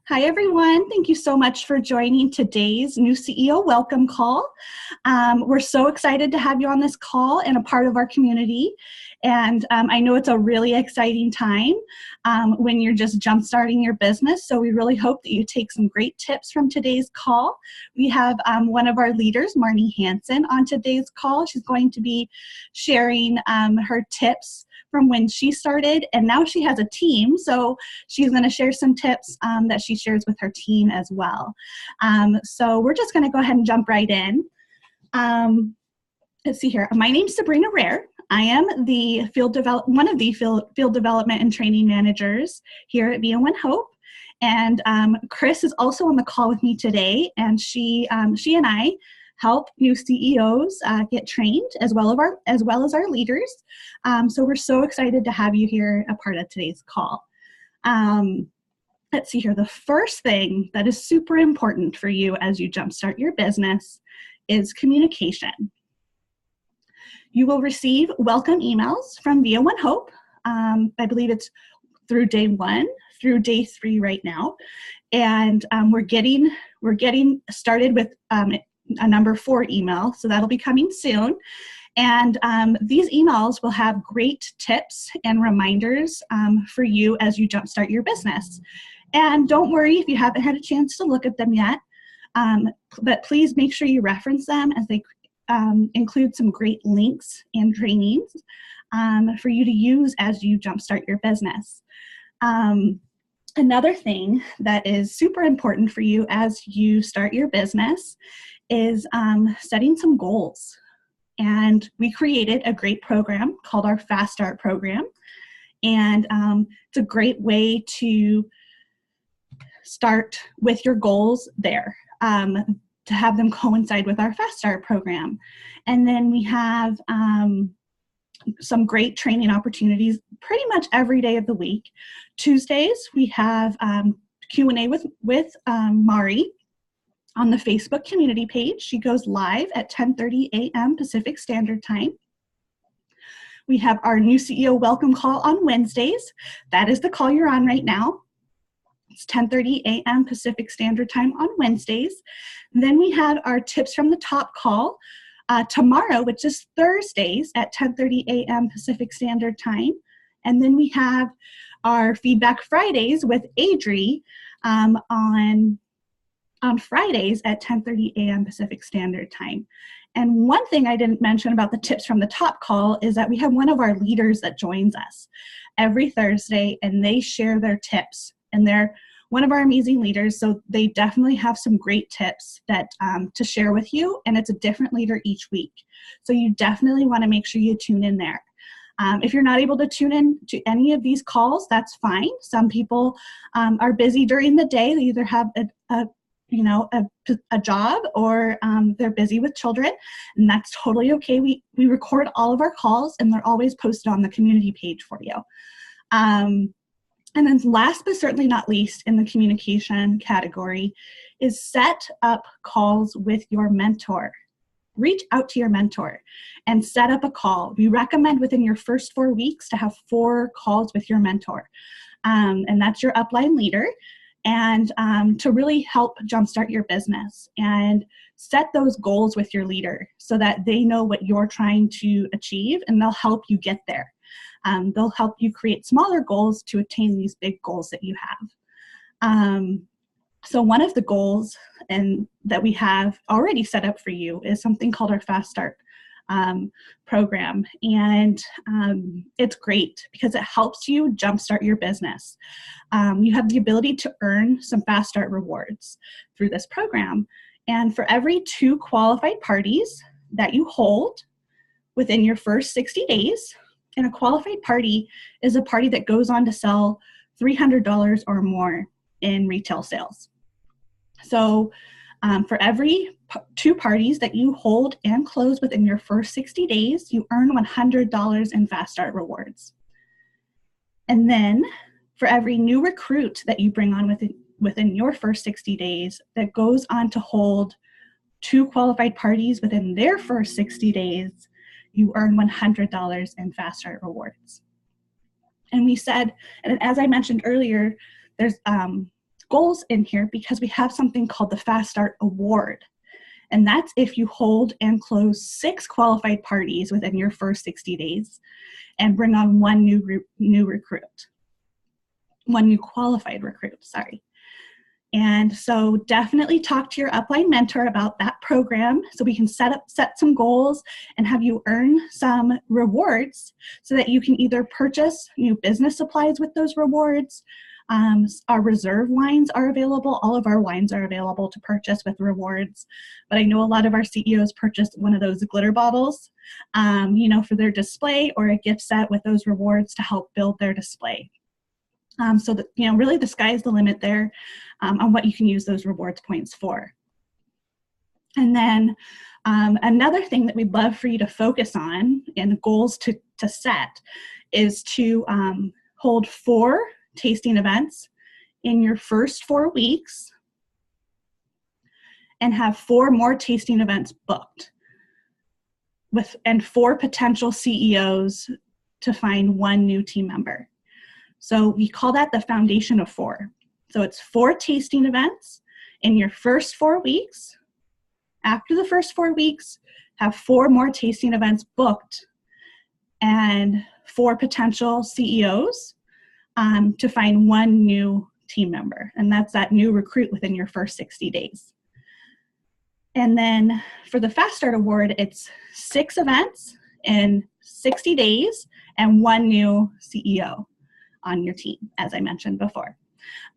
Hi, everyone. Thank you so much for joining today's new CEO welcome call. We're so excited to have you on this call and a part of our community. And I know it's a really exciting time when you're just jump-starting your business. So we really hope that you take some great tips from today's call. We have one of our leaders, Marne Hansen, on today's call. She's going to be sharing her tips from when she started, and now she has a team, so she's going to share some tips that she shares with her team as well. So we're just going to go ahead and jump right in. Let's see here. My name's Sabrina Rare. I am the one of the field development and training managers here at VO1 Hope. And Chris is also on the call with me today, and she and I help new CEOs get trained as well as our leaders. So we're so excited to have you here, a part of today's call. Let's see here. The first thing that is super important for you as you jumpstart your business is communication. You will receive welcome emails from VO1 Hope. I believe it's through day 1 through day 3 right now, and we're getting started with a number 4 email, so that'll be coming soon. And these emails will have great tips and reminders for you as you jumpstart your business. And don't worry if you haven't had a chance to look at them yet, but please make sure you reference them, as they include some great links and trainings for you to use as you jumpstart your business. Another thing that is super important for you as you start your business is setting some goals. And we created a great program called our Fast Start program. And it's a great way to start with your goals there, to have them coincide with our Fast Start program. And then we have some great training opportunities pretty much every day of the week. Tuesdays, we have Q&A with Mari on the Facebook community page. She goes live at 10:30 a.m. Pacific Standard Time. We have our new CEO welcome call on Wednesdays. That is the call you're on right now. It's 10:30 a.m. Pacific Standard Time on Wednesdays. And then we have our tips from the top call tomorrow, which is Thursdays at 10:30 a.m. Pacific Standard Time. And then we have our Feedback Fridays with Adri on Fridays at 10:30 a.m. Pacific Standard Time. And one thing I didn't mention about the tips from the top call is that we have one of our leaders that joins us every Thursday, and they share their tips. And they're one of our amazing leaders, so they definitely have some great tips that to share with you, and it's a different leader each week. So you definitely want to make sure you tune in there. If you're not able to tune in to any of these calls, that's fine. Some people are busy during the day. They either have a job, or they're busy with children, and that's totally okay. We record all of our calls, and they're always posted on the community page for you. And then last but certainly not least in the communication category is set up calls with your mentor. Reach out to your mentor and set up a call. We recommend within your first 4 weeks to have 4 calls with your mentor. And that's your upline leader. And to really help jumpstart your business and set those goals with your leader so that they know what you're trying to achieve, and they'll help you get there. They'll help you create smaller goals to attain these big goals that you have. So one of the goals that we have already set up for you is something called our Fast Start program. And it's great because it helps you jumpstart your business. You have the ability to earn some Fast Start rewards through this program. And for every 2 qualified parties that you hold within your first 60 days, and a qualified party is a party that goes on to sell $300 or more in retail sales. So for every 2 parties that you hold and close within your first 60 days, you earn $100 in Fast Start rewards. And then for every new recruit that you bring on within your first 60 days that goes on to hold 2 qualified parties within their first 60 days, you earn $100 in Fast Start rewards. And we said, and as I mentioned earlier, there's goals in here because we have something called the Fast Start Award. And that's if you hold and close 6 qualified parties within your first 60 days and bring on one new recruit, one new qualified recruit, sorry. And so definitely talk to your upline mentor about that program so we can set some goals and have you earn some rewards so that you can either purchase new business supplies with those rewards. Our reserve wines are available. All of our wines are available to purchase with rewards. But I know a lot of our CEOs purchased one of those glitter bottles, for their display, or a gift set with those rewards to help build their display. So that, really the sky's the limit there on what you can use those rewards points for. And then another thing that we'd love for you to focus on and goals to set is to hold 4 tasting events in your first 4 weeks and have 4 more tasting events booked and 4 potential CEOs to find 1 new team member. So we call that the foundation of 4. So it's 4 tasting events in your first 4 weeks. After the first 4 weeks, have 4 more tasting events booked and 4 potential CEOs to find 1 new team member. And that's that new recruit within your first 60 days. And then for the Fast Start Award, it's 6 events in 60 days and 1 new CEO on your team, as I mentioned before.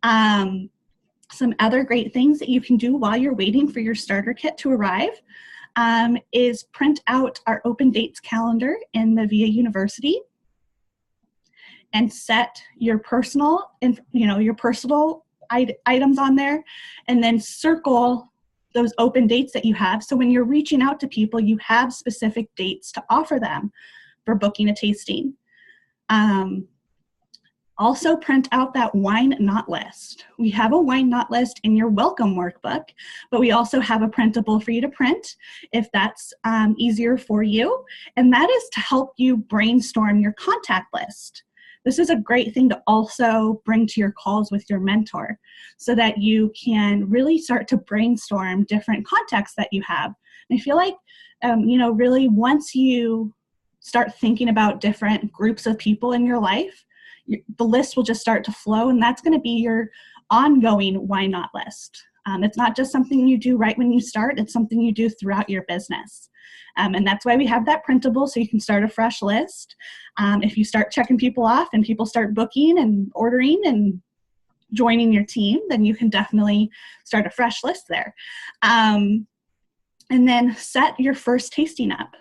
Some other great things that you can do while you're waiting for your starter kit to arrive is print out our open dates calendar in the VA University and set your personal, items on there, and then circle those open dates that you have. So when you're reaching out to people, you have specific dates to offer them for booking a tasting. Also print out that wine not list. We have a wine not list in your welcome workbook, but we also have a printable for you to print if that's easier for you. And that is to help you brainstorm your contact list. This is a great thing to also bring to your calls with your mentor so that you can really start to brainstorm different contacts that you have. And I feel like, really once you start thinking about different groups of people in your life, the list will just start to flow, and that's going to be your ongoing why not list. It's not just something you do right when you start, it's something you do throughout your business. And that's why we have that printable, so you can start a fresh list. If you start checking people off and people start booking and ordering and joining your team, then you can definitely start a fresh list there. And then set your first tasting up.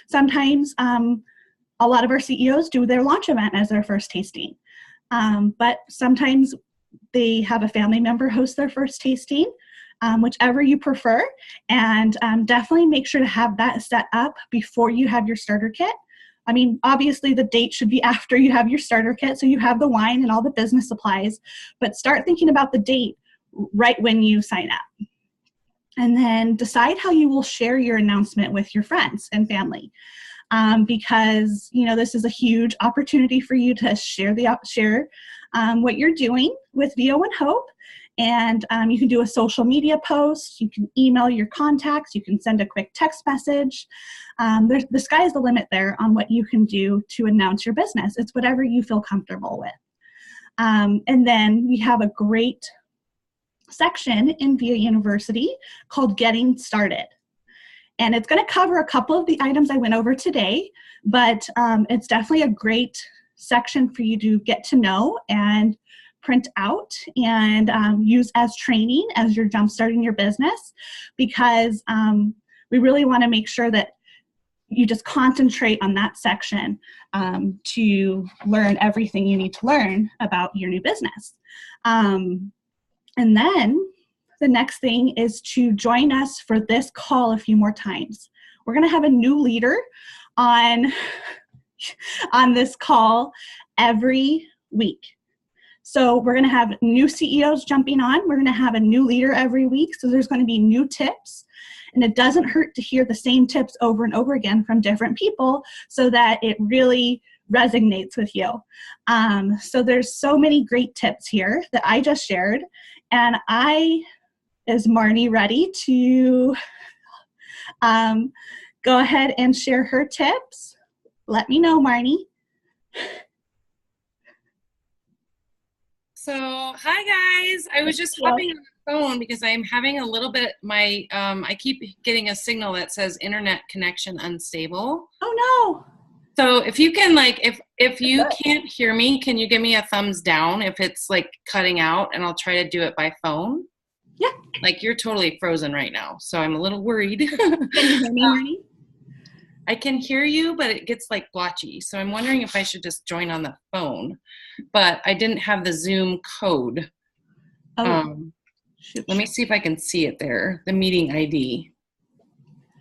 Sometimes a lot of our CEOs do their launch event as their first tasting, but sometimes they have a family member host their first tasting, whichever you prefer, and definitely make sure to have that set up before you have your starter kit. I mean, obviously the date should be after you have your starter kit, so you have the wine and all the business supplies, but start thinking about the date right when you sign up. And then decide how you will share your announcement with your friends and family. Because this is a huge opportunity for you to share what you're doing with VO and Hope, and you can do a social media post, you can email your contacts, you can send a quick text message. The sky is the limit there on what you can do to announce your business. It's whatever you feel comfortable with. And then we have a great section in VA University called Getting Started. And it's going to cover a couple of the items I went over today, but it's definitely a great section for you to get to know and print out and use as training as you're jumpstarting your business, because we really want to make sure that you just concentrate on that section to learn everything you need to learn about your new business. And then the next thing is to join us for this call a few more times. We're going to have a new leader on this call every week. So we're going to have new CEOs jumping on. We're going to have a new leader every week. So there's going to be new tips. And it doesn't hurt to hear the same tips over and over again from different people so that it really resonates with you. So there's so many great tips here that I just shared. And is Marnie ready to go ahead and share her tips? Let me know, Marnie. So, hi guys. I was just hopping on the phone because I'm having a little bit, I keep getting a signal that says internet connection unstable. Oh no. So if you can if you can't hear me, can you give me a thumbs down if it's like cutting out, and I'll try to do it by phone? Yeah. Like you're totally frozen right now, so I'm a little worried. Can you hear me, Marnie? I can hear you, but it gets like blotchy. So I'm wondering if I should just join on the phone, but I didn't have the Zoom code. Oh, let me see if I can see it there, the meeting ID.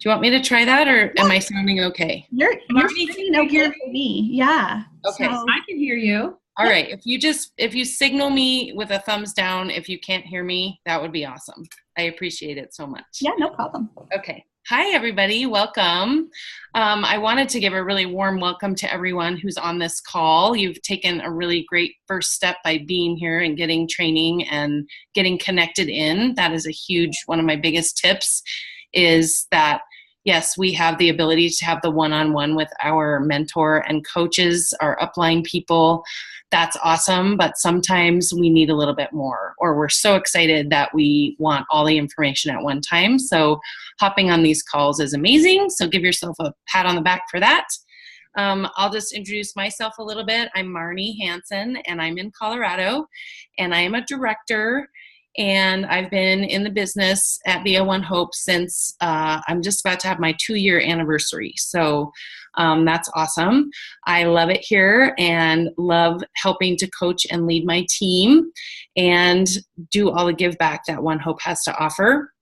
Do you want me to try that, or am I sounding okay? You're sounding okay for me. Yeah. Okay. So I can hear you. All right. If you signal me with a thumbs down, if you can't hear me, that would be awesome. I appreciate it so much. Yeah, no problem. Okay. Hi, everybody. Welcome. I wanted to give a really warm welcome to everyone who's on this call. You've taken a really great first step by being here and getting training and getting connected in. That is a huge, one of my biggest tips is that, yes, we have the ability to have the one-on-one with our mentor and coaches, our upline people. That's awesome, but sometimes we need a little bit more, or we're so excited that we want all the information at one time. So hopping on these calls is amazing. So give yourself a pat on the back for that. I'll just introduce myself a little bit. I'm Marne Hansen, and I'm in Colorado, and I am a director, and I've been in the business at Via One Hope since I'm just about to have my 2-year anniversary. So that's awesome. I love it here and love helping to coach and lead my team and do all the give back that One Hope has to offer.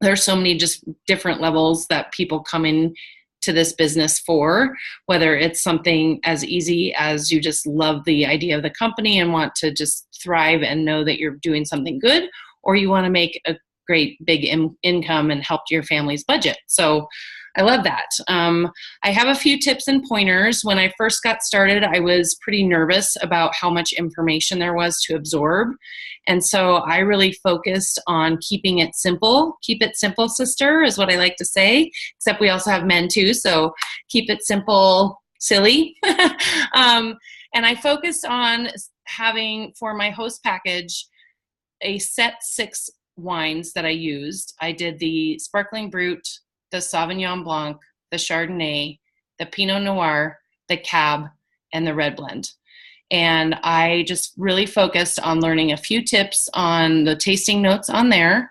There's so many just different levels that people come in to this business for, whether it's something as easy as you just love the idea of the company and want to just thrive and know that you're doing something good, or you want to make a great big income and help your family's budget. So I love that. I have a few tips and pointers. When I first got started, I was pretty nervous about how much information there was to absorb. And so I really focused on keeping it simple. Keep it simple, sister, is what I like to say, except we also have men too. So keep it simple, silly. And I focused on having, for my host package, a set 6 wines that I used. I did the Sparkling Brut, the Sauvignon Blanc, the Chardonnay, the Pinot Noir, the Cab, and the Red Blend. And I just really focused on learning a few tips on the tasting notes on there,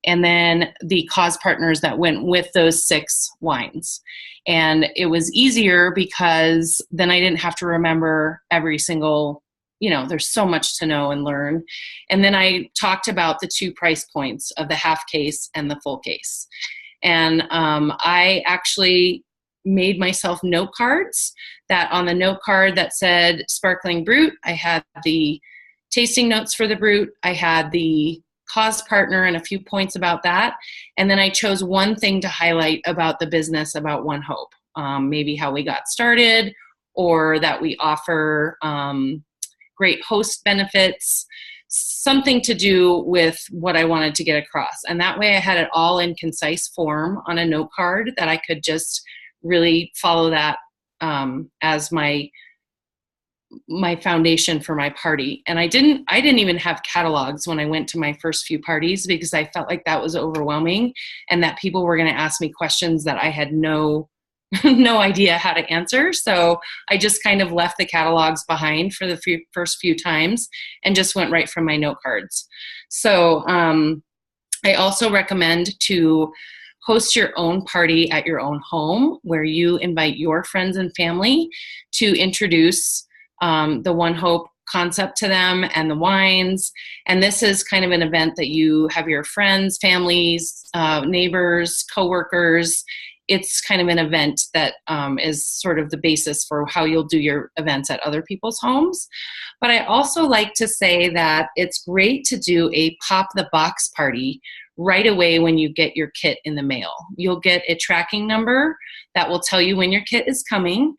and then the cause partners that went with those 6 wines. And it was easier because then I didn't have to remember every single, there's so much to know and learn. And then I talked about the 2 price points of the half case and the full case. And I actually made myself note cards that on the note card that said Sparkling Brut, I had the tasting notes for the Brut, I had the cause partner and a few points about that. And then I chose one thing to highlight about the business, about One Hope, maybe how we got started, or that we offer great host benefits, something to do with what I wanted to get across. And that way I had it all in concise form on a note card that I could just really follow that as my foundation for my party. And I didn't even have catalogs when I went to my first few parties, because I felt like that was overwhelming and that people were going to ask me questions that I had no idea how to answer. So I just kind of left the catalogs behind for the first few times and just went right from my note cards. So I also recommend to host your own party at your own home, where you invite your friends and family to introduce the One Hope concept to them and the wines. And this is kind of an event that you have your friends, families, neighbors, coworkers. It's kind of an event that is sort of the basis for how you'll do your events at other people's homes. But I also like to say that it's great to do a pop the box party right away when you get your kit in the mail. You'll get a tracking number that will tell you when your kit is coming.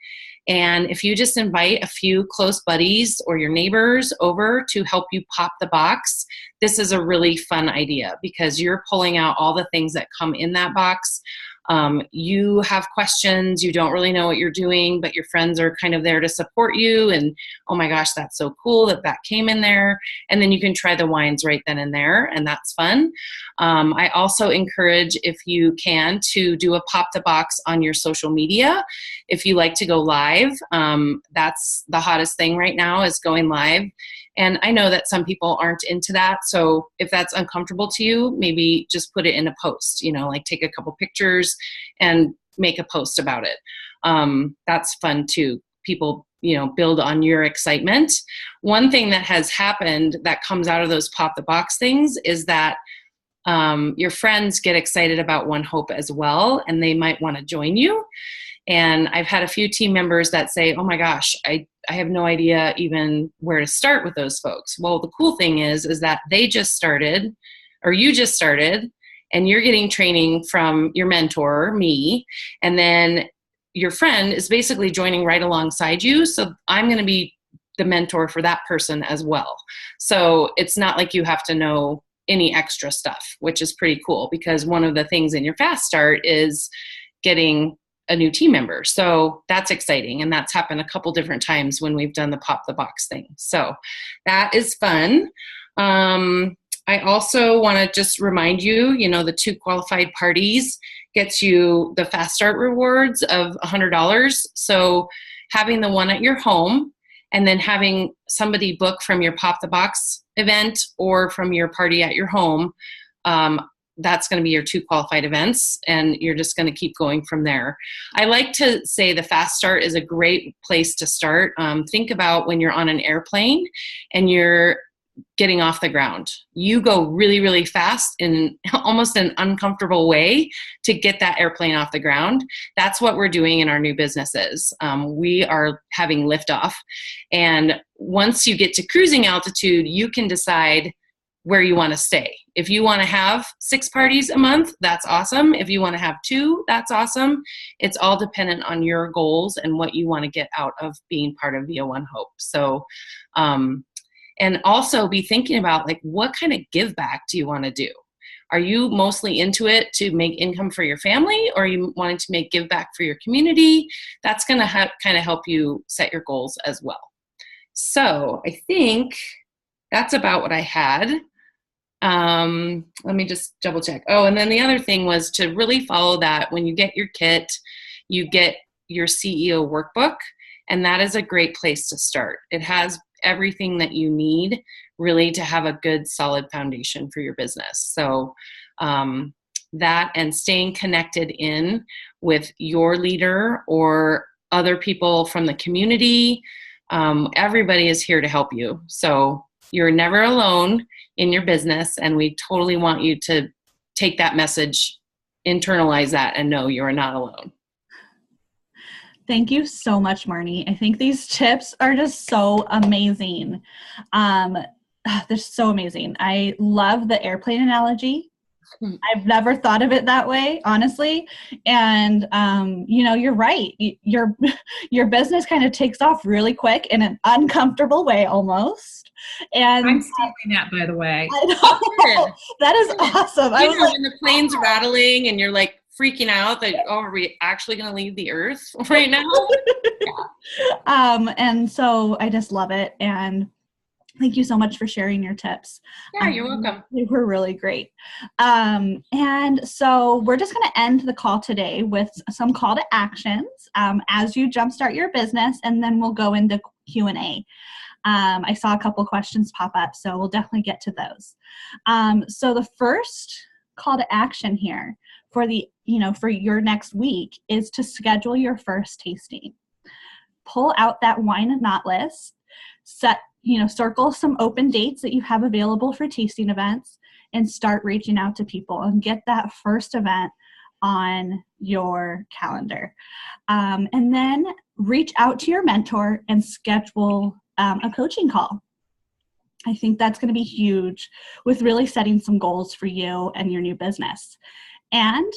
And if you just invite a few close buddies or your neighbors over to help you pop the box, this is a really fun idea because you're pulling out all the things that come in that box. You have questions, you don't really know what you're doing, but your friends are kind of there to support you. And oh my gosh, that's so cool that that came in there. And then you can try the wines right then and there, and that's fun. I also encourage, if you can, to do a pop the box on your social media. If you like to go live, that's the hottest thing right now, is going live. And I know that some people aren't into that. So if that's uncomfortable to you, maybe just put it in a post, like take a couple pictures and make a post about it. That's fun too. People, build on your excitement. One thing that has happened that comes out of those pop the box things is that your friends get excited about One Hope as well, and they might want to join you. And I've had a few team members that say, oh my gosh, I have no idea even where to start with those folks. Well, the cool thing is that they just started, or you just started, and you're getting training from your mentor, me, and then your friend is basically joining right alongside you. So I'm going to be the mentor for that person as well. So it's not like you have to know any extra stuff, which is pretty cool, because one of the things in your fast start is getting a new team member. So that's exciting. And that's happened a couple different times when we've done the pop the box thing. So that is fun. I also want to just remind you, the 2 qualified parties gets you the fast start rewards of $100. So having the one at your home, and then having somebody book from your pop the box event or from your party at your home, that's going to be your 2 qualified events, and you're just going to keep going from there. I like to say the fast start is a great place to start. Think about when you're on an airplane and you're getting off the ground. You go really, really fast in almost an uncomfortable way to get that airplane off the ground. That's what we're doing in our new businesses. We are having liftoff. And once you get to cruising altitude, you can decide where you want to stay. If you want to have 6 parties a month, that's awesome. If you want to have 2, that's awesome. It's all dependent on your goals and what you want to get out of being part of Via One Hope. So, and also be thinking about, what kind of give back do you want to do? Are you mostly into it to make income for your family, or are you wanting to make give back for your community? That's going to kind of help you set your goals as well. So I think that's about what I had. Let me just double check. Oh, and then the other thing was to really follow that. When you get your kit, you get your CEO workbook, and that is a great place to start. It has everything that you need really to have a good, solid foundation for your business. So that, and staying connected in with your leader or other people from the community, everybody is here to help you. So you're never alone in your business, and we totally want you to take that message, internalize that, and know you are not alone. Thank you so much, Marnie. I think these tips are just so amazing. They're so amazing. I love the airplane analogy. I've never thought of it that way, honestly. And, you're right. Your business kind of takes off really quick in an uncomfortable way almost. And I'm stealing that, by the way. I know. That is awesome. I was like, when the plane's rattling and you're freaking out that, are we actually going to leave the earth right now? Yeah. And so I just love it. And thank you so much for sharing your tips. Yeah, you're welcome. They were really great. And so we're just going to end the call today with some call to actions as you jumpstart your business, and then we'll go into Q&A. I saw a couple questions pop up, so we'll definitely get to those. So the first call to action here for for your next week is to schedule your first tasting. Pull out that wine and not list, circle some open dates that you have available for tasting events, and start reaching out to people and get that first event on your calendar. And then reach out to your mentor and schedule a coaching call. I think that's going to be huge with really setting some goals for you and your new business. And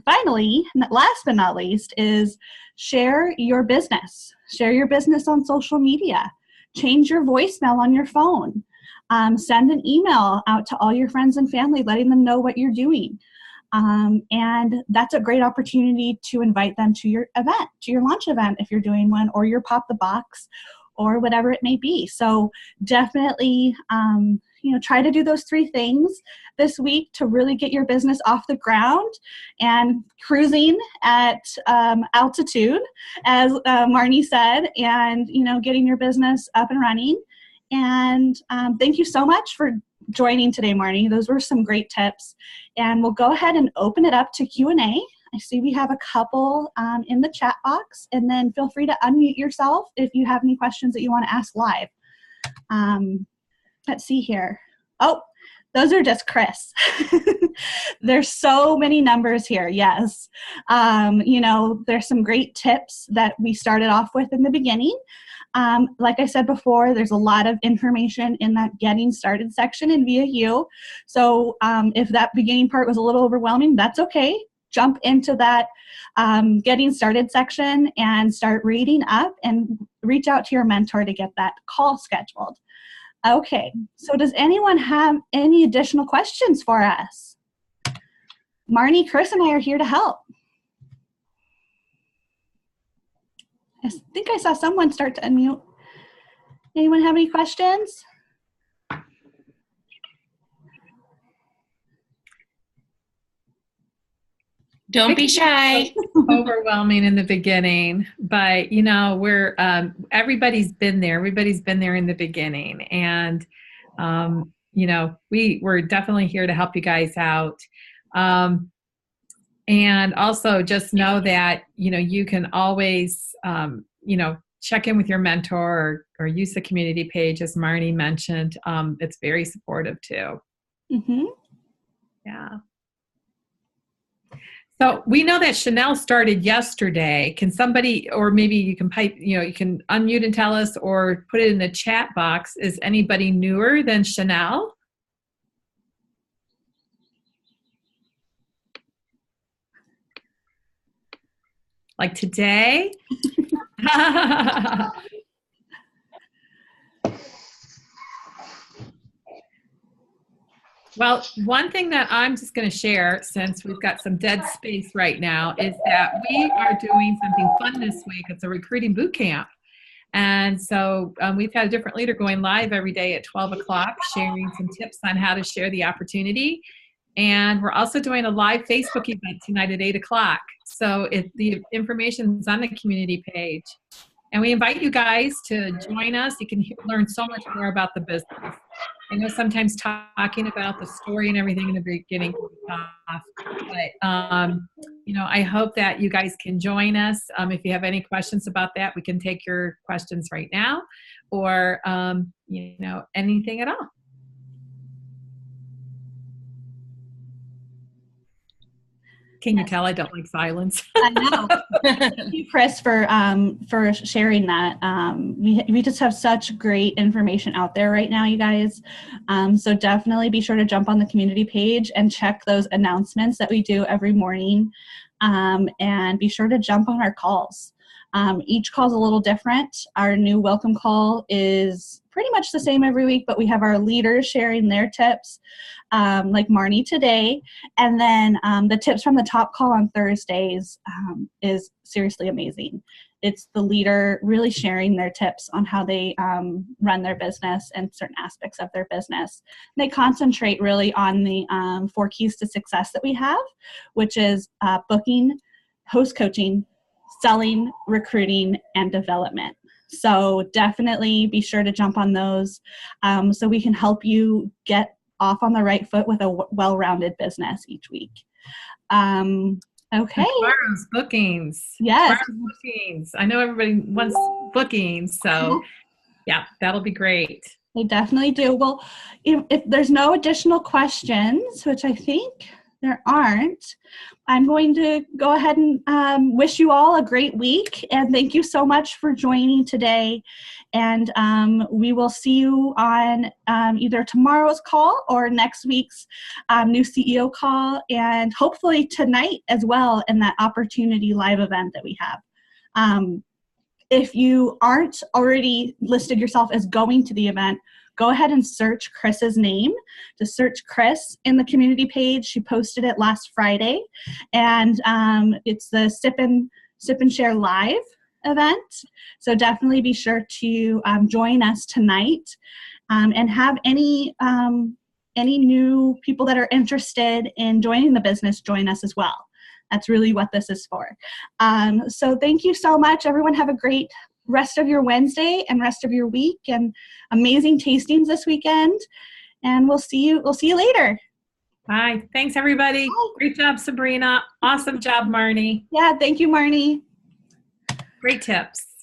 finally, last but not least, is share your business. Share your business on social media. Change your voicemail on your phone. Send an email out to all your friends and family, letting them know what you're doing. And that's a great opportunity to invite them to your event, to your launch event if you're doing one, or your Pop the Box, or whatever it may be. So definitely, try to do those 3 things this week to really get your business off the ground and cruising at altitude, as Marnie said, and, getting your business up and running. And thank you so much for joining today, Marnie. Those were some great tips. And we'll go ahead and open it up to Q&A. I see we have a couple in the chat box, and then feel free to unmute yourself if you have any questions that you want to ask live. Let's see here. Oh, those are just Chris. There's so many numbers here. Yes. There's some great tips that we started off with in the beginning. Like I said before, there's a lot of information in that getting started section in VIU. So if that beginning part was a little overwhelming, that's okay. Jump into that getting started section and start reading up and reach out to your mentor to get that call scheduled. Okay, so does anyone have any additional questions for us? Marnie, Chris, and I are here to help. I think I saw someone start to unmute. Anyone have any questions? Don't be shy. Overwhelming in the beginning, but we're everybody's been there. Everybody's been there in the beginning, and we're definitely here to help you guys out. And also just know that you can always check in with your mentor or use the community page, as Marnie mentioned. It's very supportive too. Mm-hmm. Yeah. So we know that Chanel started yesterday. Can somebody, or maybe you can you can unmute and tell us, or put it in the chat box. Is anybody newer than Chanel? Like today? Well, one thing that I'm just going to share, since we've got some dead space right now, is that we are doing something fun this week. It's a recruiting boot camp. And so we've had a different leader going live every day at 12 o'clock, sharing some tips on how to share the opportunity. And we're also doing a live Facebook event tonight at 8 o'clock. So the information is on the community page. And we invite you guys to join us. You can learn so much more about the business. I know sometimes talking about the story and everything in the beginning can be tough, but I hope that you guys can join us. If you have any questions about that, we can take your questions right now, or anything at all. Can you tell I don't like silence? I know. Thank you, Chris, for sharing that. We just have such great information out there right now, you guys. So definitely be sure to jump on the community page and check those announcements that we do every morning. And be sure to jump on our calls. Each call is a little different. Our new welcome call is pretty much the same every week, but we have our leaders sharing their tips, like Marnie today. And then the tips from the top call on Thursdays is seriously amazing. It's the leader really sharing their tips on how they run their business and certain aspects of their business. And they concentrate really on the 4 keys to success that we have, which is booking, host coaching, selling, recruiting, and development. So definitely be sure to jump on those so we can help you get off on the right foot with a well-rounded business each week. Okay. Tomorrow's bookings. Yes. Tomorrow's bookings. I know everybody wants bookings, so yeah, that'll be great. They definitely do. Well, if there's no additional questions, which I think there aren't, I'm going to go ahead and wish you all a great week, and thank you so much for joining today. And we will see you on either tomorrow's call or next week's new CEO call, and hopefully tonight as well in that opportunity live event that we have. If you aren't already listed yourself as going to the event, go ahead and search Chris's name. Just search Chris in the community page. She posted it last Friday, and it's the Sip and Share Live event. So definitely be sure to join us tonight, and have any new people that are interested in joining the business join us as well. That's really what this is for. So thank you so much. Everyone have a great rest of your Wednesday and rest of your week, and amazing tastings this weekend. And we'll see you later. Bye. Thanks, everybody. Bye. Great job, Sabrina. Awesome job, Marnie. Yeah, thank you, Marnie. Great tips.